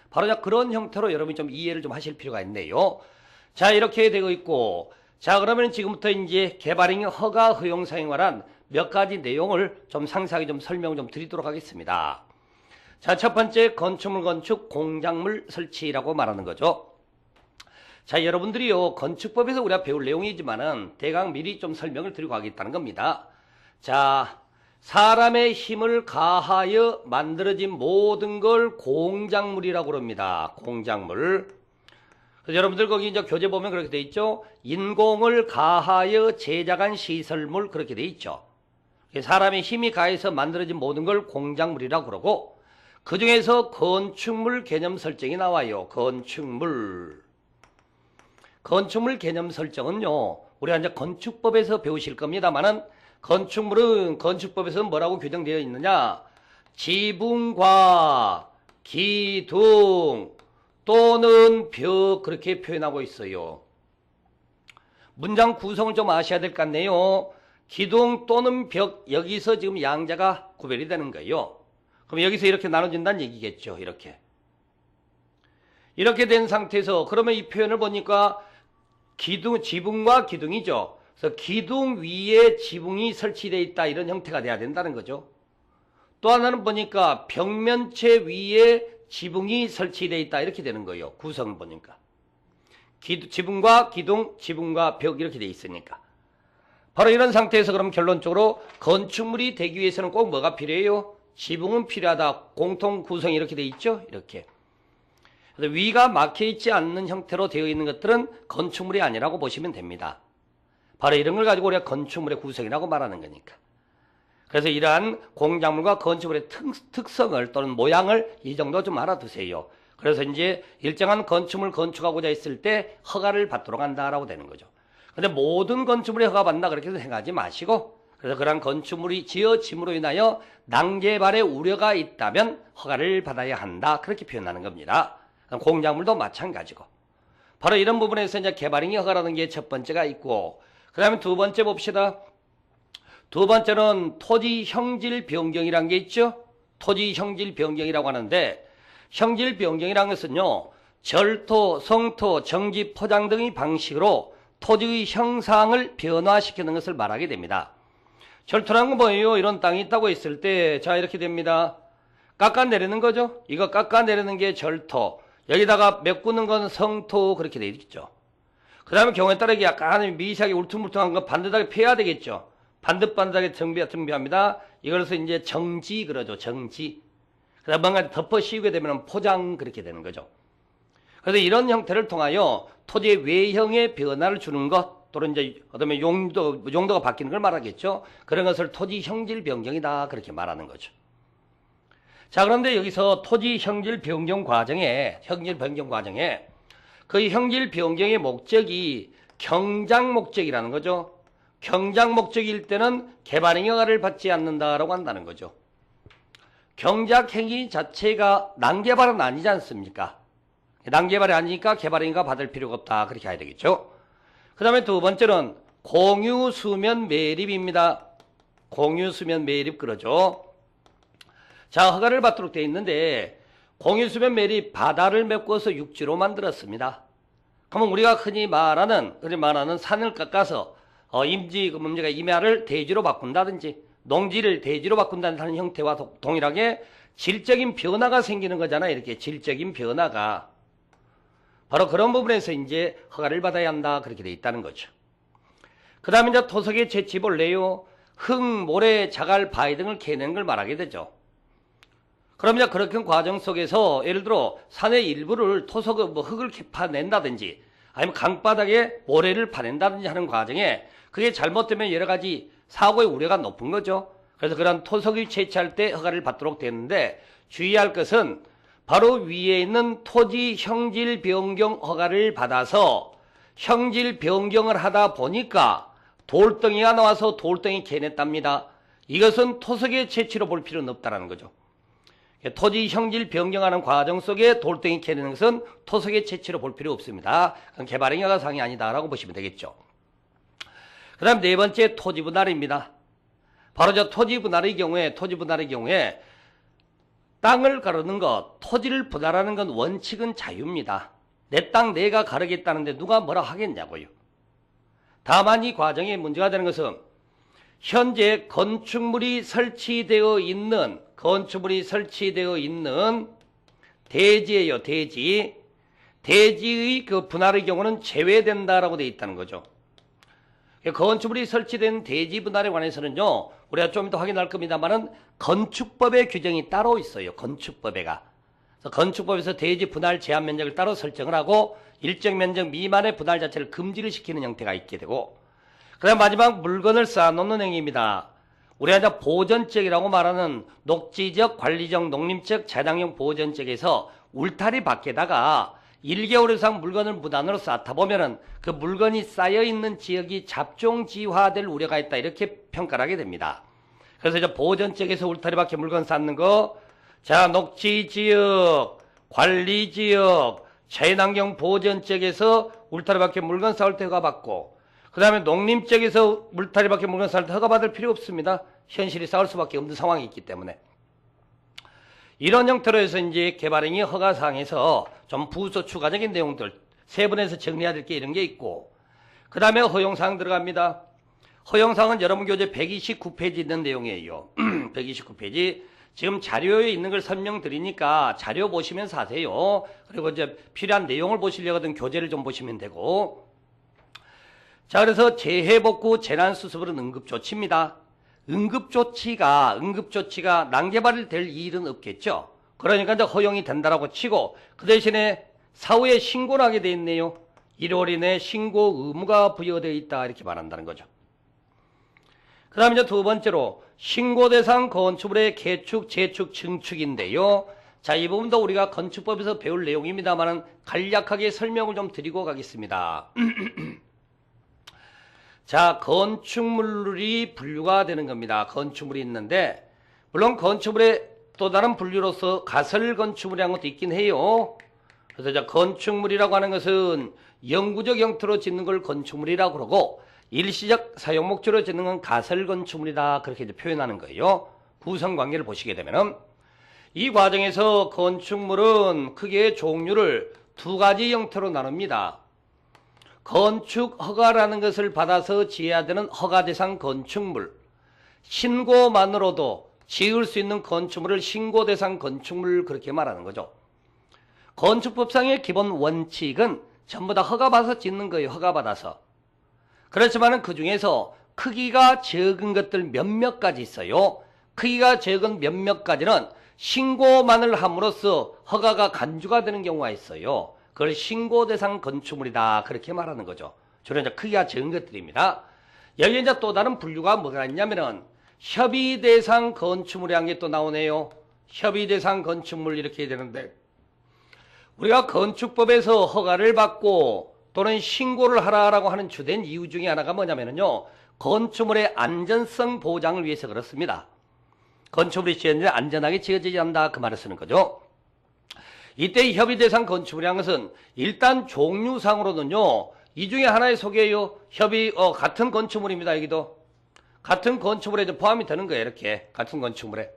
바로 그런 형태로 여러분이 좀 이해를 좀 하실 필요가 있네요. 자, 이렇게 되고 있고, 자, 그러면 지금부터 이제 개발행위 허가 허용 사항에 관한 몇 가지 내용을 좀 상세하게 좀 설명을 좀 드리도록 하겠습니다. 자, 첫 번째 건축물 건축 공작물 설치라고 말하는 거죠. 자, 여러분들이요, 건축법에서 우리가 배울 내용이지만은 대강 미리 좀 설명을 드리고 가겠다는 겁니다. 자, 사람의 힘을 가하여 만들어진 모든 걸 공작물이라고 그럽니다. 공작물. 그래서 여러분들 거기 이제 교재 보면 그렇게 돼 있죠. 인공을 가하여 제작한 시설물 그렇게 돼 있죠. 사람의 힘이 가해서 만들어진 모든 걸 공작물이라고 그러고, 그 중에서 건축물 개념 설정이 나와요. 건축물 개념 설정은요, 우리가 이제 건축법에서 배우실 겁니다만은, 건축물은 건축법에서는 뭐라고 규정되어 있느냐? 지붕과 기둥 또는 벽 그렇게 표현하고 있어요. 문장 구성을 좀 아셔야 될 것 같네요. 기둥 또는 벽, 여기서 지금 양자가 구별이 되는 거예요. 그럼 여기서 이렇게 나눠진다는 얘기겠죠. 이렇게 된 상태에서, 그러면 이 표현을 보니까 지붕과 기둥이죠. 그래서 기둥 위에 지붕이 설치되어 있다, 이런 형태가 돼야 된다는 거죠. 또 하나는 보니까 벽면체 위에 지붕이 설치되어 있다, 이렇게 되는 거예요. 구성을 보니까 지붕과 기둥, 지붕과 벽 이렇게 되어 있으니까. 바로 이런 상태에서 그럼 결론적으로 건축물이 되기 위해서는 꼭 뭐가 필요해요? 지붕은 필요하다. 공통 구성이 이렇게 되어 있죠. 이렇게. 그래서 위가 막혀 있지 않는 형태로 되어 있는 것들은 건축물이 아니라고 보시면 됩니다. 바로 이런 걸 가지고 우리가 건축물의 구성이라고 말하는 거니까. 그래서 이러한 공작물과 건축물의 특성을 또는 모양을 이 정도 좀 알아두세요. 그래서 이제 일정한 건축물 건축하고자 했을 때 허가를 받도록 한다라고 되는 거죠. 근데 모든 건축물에 허가 받는다 그렇게 생각하지 마시고, 그래서 그러한 건축물이 지어짐으로 인하여 난개발의 우려가 있다면 허가를 받아야 한다, 그렇게 표현하는 겁니다. 공작물도 마찬가지고. 바로 이런 부분에서 이제 개발행위 허가라는 게 첫 번째가 있고, 그 다음에 두 번째 봅시다. 두 번째는 토지 형질 변경이라는 게 있죠. 토지 형질 변경이라고 하는데, 형질 변경이라는 것은요, 절토, 성토, 정지, 포장 등의 방식으로 토지의 형상을 변화시키는 것을 말하게 됩니다. 절토라는 건 뭐예요? 이런 땅이 있다고 했을 때, 자, 이렇게 됩니다. 깎아내리는 거죠. 이거 깎아내리는 게 절토, 여기다가 메꾸는 건 성토, 그렇게 되어 있죠. 그 다음에 경우에 따라 약간 미세하게 울퉁불퉁한 거 반듯하게 펴야 되겠죠. 반듯반듯하게 정비합니다. 이걸서 이제 정지 그러죠. 정지. 그 다음에 뭔가 덮어 씌우게 되면 포장, 그렇게 되는 거죠. 그래서 이런 형태를 통하여 토지의 외형의 변화를 주는 것, 또는 이제 어떤 용도가 바뀌는 걸 말하겠죠. 그런 것을 토지 형질 변경이다, 그렇게 말하는 거죠. 자, 그런데 여기서 토지 형질 변경 과정에 그 형질 변경의 목적이 경작 목적이라는 거죠. 경작 목적일 때는 개발행위 허가를 받지 않는다라고 한다는 거죠. 경작 행위 자체가 난개발은 아니지 않습니까? 난개발이 아니니까 개발행위가 받을 필요가 없다, 그렇게 해야 되겠죠. 그 다음에 두 번째는 공유수면 매립입니다. 공유수면 매립 그러죠. 자, 허가를 받도록 되어 있는데, 공유수면 매립, 바다를 메꿔서 육지로 만들었습니다. 그러면 우리가 흔히 말하는 산을 깎아서 임야를 대지로 바꾼다든지 농지를 대지로 바꾼다는 형태와 동일하게 질적인 변화가 생기는 거잖아요. 이렇게 질적인 변화가. 바로 그런 부분에서 이제 허가를 받아야 한다, 그렇게 돼 있다는 거죠. 그 다음에 이제 토석의 채취 볼래요. 흙, 모래, 자갈, 바위 등을 캐내는 걸 말하게 되죠. 그럼 이제 그렇게 과정 속에서 예를 들어 산의 일부를 흙을 파낸다든지 아니면 강바닥에 모래를 파낸다든지 하는 과정에 그게 잘못되면 여러 가지 사고의 우려가 높은 거죠. 그래서 그런 토석을 채취할 때 허가를 받도록 되는데, 주의할 것은 바로 위에 있는 토지 형질 변경 허가를 받아서 형질 변경을 하다 보니까 돌덩이가 나와서 돌덩이 캐냈답니다. 이것은 토석의 채취로 볼 필요는 없다는 거죠. 토지 형질 변경하는 과정 속에 돌덩이 캐내는 것은 토석의 채취로 볼 필요 없습니다. 그건 개발행위 허가 사항이 아니다라고 보시면 되겠죠. 그 다음 네 번째 토지 분할입니다. 바로 저 토지 분할의 경우에 땅을 가르는 것, 토지를 분할하는 건 원칙은 자유입니다. 내 땅 내가 가르겠다는데 누가 뭐라 하겠냐고요. 다만 이 과정에 문제가 되는 것은 현재 건축물이 설치되어 있는 대지예요, 대지. 대지의 그 분할의 경우는 제외된다라고 되어 있다는 거죠. 건축물이 설치된 대지 분할에 관해서는요, 우리가 좀 더 확인할 겁니다만은 건축법의 규정이 따로 있어요. 건축법에가. 그래서 건축법에서 대지 분할 제한 면적을 따로 설정을 하고 일정 면적 미만의 분할 자체를 금지를 시키는 형태가 있게 되고, 그다음 마지막 물건을 쌓아놓는 행위입니다. 우리가 이제 보전지역이라고 말하는 녹지지역, 관리지역, 농림지역, 재단용 보전지역에서 울타리 밖에다가 1개월 이상 물건을 무단으로 쌓다 보면은 그 물건이 쌓여있는 지역이 잡종지화될 우려가 있다, 이렇게 평가를 하게 됩니다. 그래서 이제 보전지역에서 울타리 밖에 물건 쌓는 거, 자, 녹지지역, 관리지역, 자연환경 보전지역에서 울타리 밖에 물건 쌓을 때 허가받고, 그 다음에 농림지역에서 울타리 밖에 물건 쌓을 때 허가받을 필요 없습니다. 현실이 쌓을 수밖에 없는 상황이 있기 때문에. 이런 형태로 해서 이제 개발행위 허가사항에서 좀 부서 추가적인 내용들 세분해서 정리해야 될 게 이런 게 있고, 그 다음에 허용사항 들어갑니다. 허용사항은 여러분 교재 129페이지 있는 내용이에요. 129페이지. 지금 자료에 있는 걸 설명드리니까 자료 보시면서 하세요. 그리고 이제 필요한 내용을 보시려거든 교재를 좀 보시면 되고. 자, 그래서 재해복구 재난수습은 응급조치입니다. 응급조치가 난개발이 될 일은 없겠죠. 그러니까 이제 허용이 된다라고 치고, 그 대신에 사후에 신고를 하게 돼 있네요. 1월 이내 신고 의무가 부여되어 있다, 이렇게 말한다는 거죠. 그 다음에 이제 두 번째로 신고 대상 건축물의 개축, 재축, 증축인데요. 자, 이 부분도 우리가 건축법에서 배울 내용입니다만은 간략하게 설명을 좀 드리고 가겠습니다. 자, 건축물이 분류가 되는 겁니다. 건축물이 있는데, 물론 건축물의 또 다른 분류로서 가설 건축물이라는 것도 있긴 해요. 그래서 자, 건축물이라고 하는 것은 영구적 형태로 짓는 걸 건축물이라고 그러고, 일시적 사용 목적으로 짓는 건 가설 건축물이다, 그렇게 이제 표현하는 거예요. 구성 관계를 보시게 되면은 이 과정에서 건축물은 크게 종류를 두 가지 형태로 나눕니다. 건축 허가라는 것을 받아서 지어야 되는 허가 대상 건축물, 신고만으로도 지을 수 있는 건축물을 신고 대상 건축물, 그렇게 말하는 거죠. 건축법상의 기본 원칙은 전부 다 허가받아서 짓는 거예요. 허가받아서. 그렇지만 그 중에서 크기가 적은 것들 몇몇 가지 있어요. 크기가 적은 몇몇 가지는 신고만을 함으로써 허가가 간주가 되는 경우가 있어요. 그걸 신고 대상 건축물이다, 그렇게 말하는 거죠. 주로 이제 크기가 적은 것들입니다. 여기 이제 또 다른 분류가 뭐가 있냐면은 협의 대상 건축물이라는 게 또 나오네요. 협의 대상 건축물, 이렇게 해야 되는데, 우리가 건축법에서 허가를 받고 또는 신고를 하라라고 하는 주된 이유 중에 하나가 뭐냐면요, 건축물의 안전성 보장을 위해서 그렇습니다. 건축물이 지어지는데 안전하게 지어지지 않는다, 그 말을 쓰는 거죠. 이때 협의 대상 건축물이라는 것은 일단 종류상으로는요, 이 중에 하나의 소개예요. 같은 건축물입니다. 여기도 같은 건축물에 포함이 되는 거예요. 이렇게 같은 건축물에.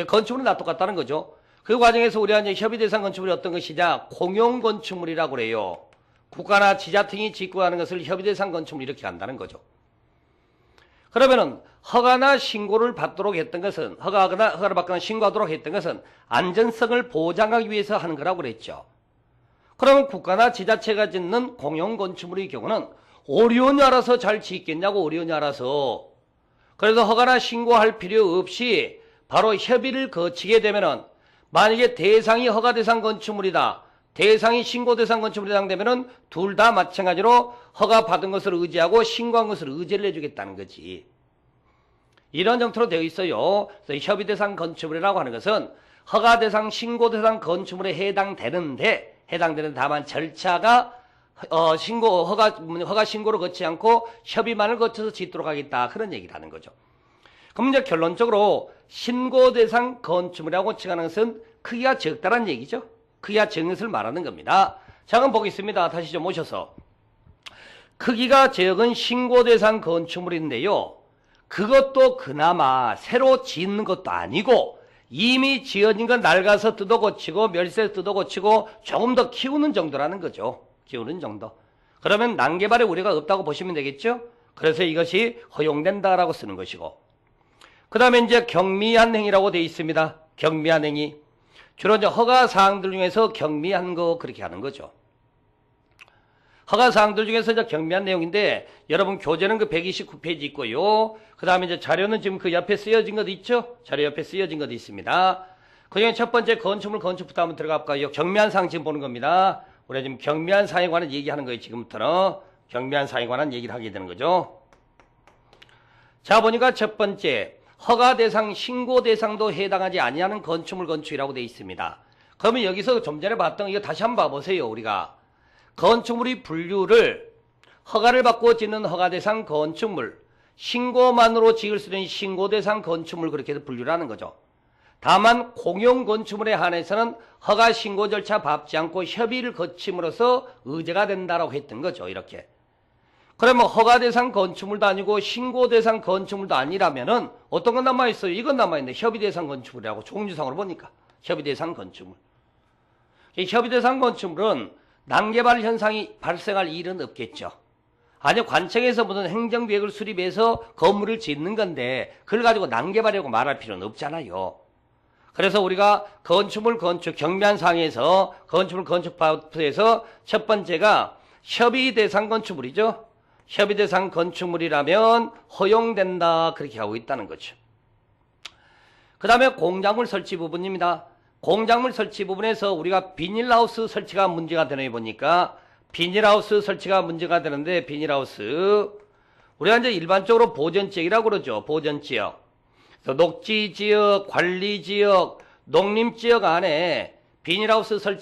건축물은 다 똑같다는 거죠. 그 과정에서 우리가 이제 협의 대상 건축물이 어떤 것이냐, 공용 건축물이라고 그래요. 국가나 지자체이 짓고 하는 것을 협의 대상 건축물, 이렇게 한다는 거죠. 그러면은 허가나 신고를 받도록 했던 것은, 허가를 받거나 신고하도록 했던 것은 안전성을 보장하기 위해서 하는 거라고 그랬죠. 그러면 국가나 지자체가 짓는 공용 건축물의 경우는 어려운이 알아서 잘 짓겠냐고, 어려운이 알아서. 그래서 허가나 신고할 필요 없이 바로 협의를 거치게 되면은, 만약에 대상이 허가 대상 건축물이다, 대상이 신고 대상 건축물이 해당되면은 둘 다 마찬가지로 허가 받은 것을 의지하고 신고한 것을 의제를 해주겠다는 거지. 이런 형태로 되어 있어요. 그래서 협의 대상 건축물이라고 하는 것은 허가 대상, 신고 대상 건축물에 해당되는데 다만 절차가 허가 신고를 거치지 않고 협의만을 거쳐서 짓도록 하겠다, 그런 얘기를 하는 거죠. 그럼 이제 결론적으로 신고 대상 건축물이라고 칭하는 것은 크기가 적다란 얘기죠. 크기가 적은 것을 말하는 겁니다. 자, 그럼 보겠습니다. 다시 좀 오셔서. 크기가 적은 신고 대상 건축물인데요, 그것도 그나마 새로 짓는 것도 아니고 이미 지어진 건 낡아서 뜯어 고치고 멸세해서 뜯어 고치고 조금 더 키우는 정도라는 거죠. 키우는 정도. 그러면 난개발의 우려가 없다고 보시면 되겠죠. 그래서 이것이 허용된다라고 쓰는 것이고, 그 다음에 이제 경미한 행위라고 되어 있습니다. 경미한 행위. 주로 이제 허가사항들 중에서 경미한 거 그렇게 하는 거죠. 허가사항들 중에서 이제 경미한 내용인데, 여러분 교재는 그 129페이지 있고요. 그 다음에 이제 자료는 지금 그 옆에 쓰여진 것 있죠? 자료 옆에 쓰여진 것도 있습니다. 그 중에 첫 번째 건축물 건축부터 한번 들어가 볼까요? 경미한 사항 지금 보는 겁니다. 우리가 지금 경미한 사항에 관한 얘기하는 거예요. 지금부터는 경미한 사항에 관한 얘기를 하게 되는 거죠. 자, 보니까 첫 번째, 허가 대상, 신고 대상도 해당하지 아니하는 건축물 건축이라고 되어 있습니다. 그러면 여기서 좀 전에 봤던 이거 다시 한번 봐보세요. 우리가 건축물의 분류를 허가를 받고 짓는 허가 대상 건축물, 신고만으로 지을 수 있는 신고 대상 건축물, 그렇게 해서 분류를 하는 거죠. 다만 공용 건축물에 한해서는 허가 신고 절차 밟지 않고 협의를 거침으로써 의제가 된다라고 했던 거죠. 이렇게. 그러면 허가 대상 건축물도 아니고 신고 대상 건축물도 아니라면은 어떤 건 남아있어요? 이건 남아있네. 협의 대상 건축물이라고 종류상으로 보니까. 협의 대상 건축물. 이 협의 대상 건축물은 난개발 현상이 발생할 일은 없겠죠. 아니, 관청에서 무슨 행정계획을 수립해서 건물을 짓는 건데 그걸 가지고 난개발이라고 말할 필요는 없잖아요. 그래서 우리가 건축물 건축 경미한 사항에서 건축물 건축법에서 첫 번째가 협의 대상 건축물이죠. 협의 대상 건축물이라면 허용된다, 그렇게 하고 있다는 거죠. 그 다음에 공작물 설치 부분입니다. 공작물 설치 부분에서 우리가 비닐하우스 설치가 문제가 되는 게 보니까 비닐하우스 설치가 문제가 되는데, 비닐하우스 우리가 이제 일반적으로 보전지역이라고 그러죠. 보전지역. 녹지지역, 관리지역, 농림지역 안에 비닐하우스 설치